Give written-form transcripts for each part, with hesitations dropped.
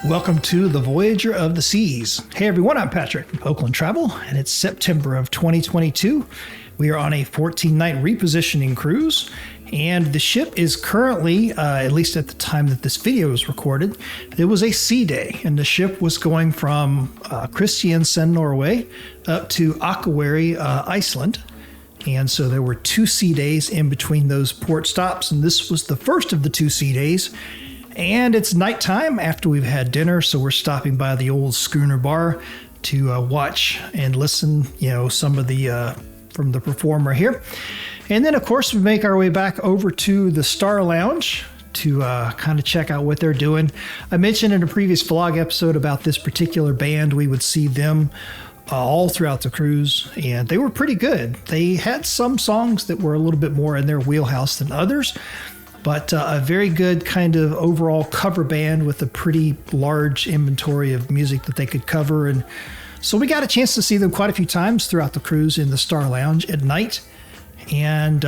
Welcome to the Voyager of the Seas. Hey everyone, I'm Patrick from Oakland Travel, and it's September of 2022. We are on a 14-night repositioning cruise, and the ship is currently, at least at the time that this video was recorded, it was a sea day, and the ship was going from Kristiansand, Norway, up to Afterward, Iceland. And so there were 2 sea days in between those port stops, and this was the first of the 2 sea days. And it's nighttime after we've had dinner, so we're stopping by the old Schooner Bar to watch and listen, some of the from the performer here. And then, of course, we make our way back over to the Star Lounge to kind of check out what they're doing. I mentioned in a previous vlog episode about this particular band. We would see them all throughout the cruise, and they were pretty good. They had some songs that were a little bit more in their wheelhouse than others, but a very good kind of overall cover band with a pretty large inventory of music that they could cover. And so we got a chance to see them quite a few times throughout the cruise in the Star Lounge at night. And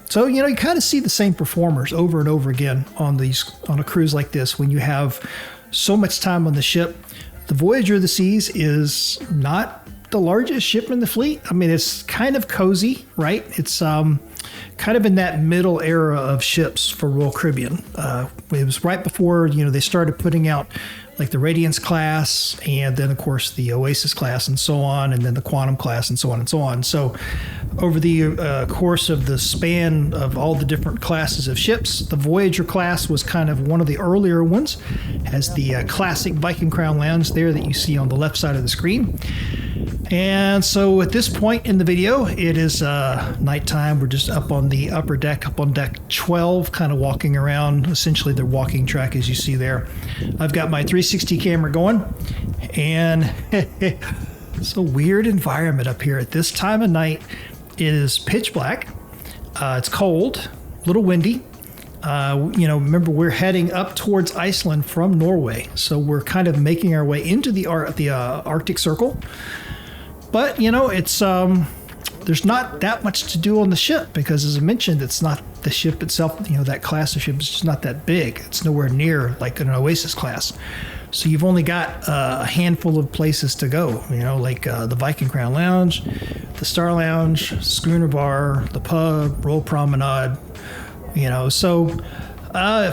so, you kind of see the same performers over and over again on a cruise like this when you have so much time on the ship. The Voyager of the Seas is not the largest ship in the fleet. I mean, it's kind of cozy, right? It's kind of in that middle era of ships for Royal Caribbean. It was right before, they started putting out like the Radiance class, and then of course the Oasis class and so on, and then the Quantum class and so on and so on. So over the course of the span of all the different classes of ships, the Voyager class was kind of one of the earlier ones, has the classic Viking Crown Lounge there that you see on the left side of the screen. And so at this point in the video, it is nighttime. We're just up on the upper deck, up on deck 12, kind of walking around, essentially the walking track as you see there. I've got my 360 camera going, and it's a weird environment up here at this time of night. It is pitch black. It's cold, a little windy. Remember, we're heading up towards Iceland from Norway, so we're kind of making our way into the Arctic Circle. But, it's there's not that much to do on the ship because, as I mentioned, it's not the ship itself, that class of ship is just not that big. It's nowhere near like an Oasis class. So you've only got a handful of places to go, like the Viking Crown Lounge, the Star Lounge, Schooner Bar, the pub, Royal Promenade, So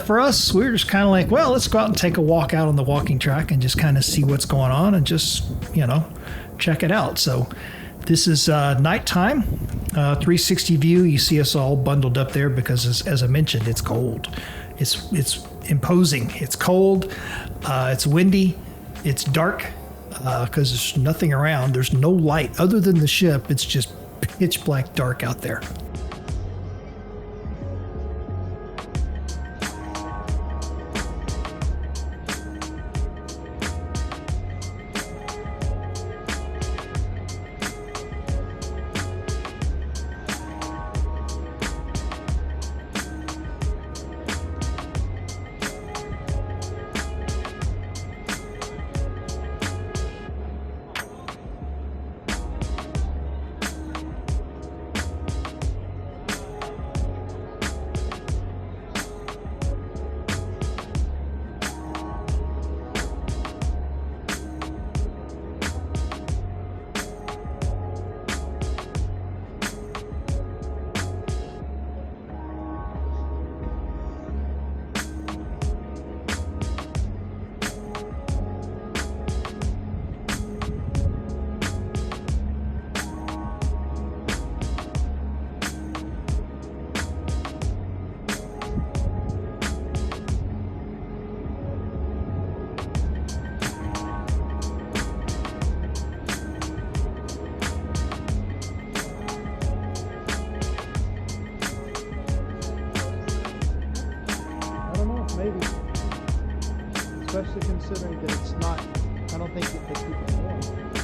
for us, we're just kind of like, well, let's go out and take a walk out on the walking track and just kind of see what's going on and just, check it out. So this is nighttime, 360 view. You see us all bundled up there because, as I mentioned, it's cold. It's imposing. It's cold. It's windy. It's dark because there's nothing around. There's no light other than the ship. It's just pitch black dark out there. Maybe, especially considering that it's not, I don't think that they keep it warm.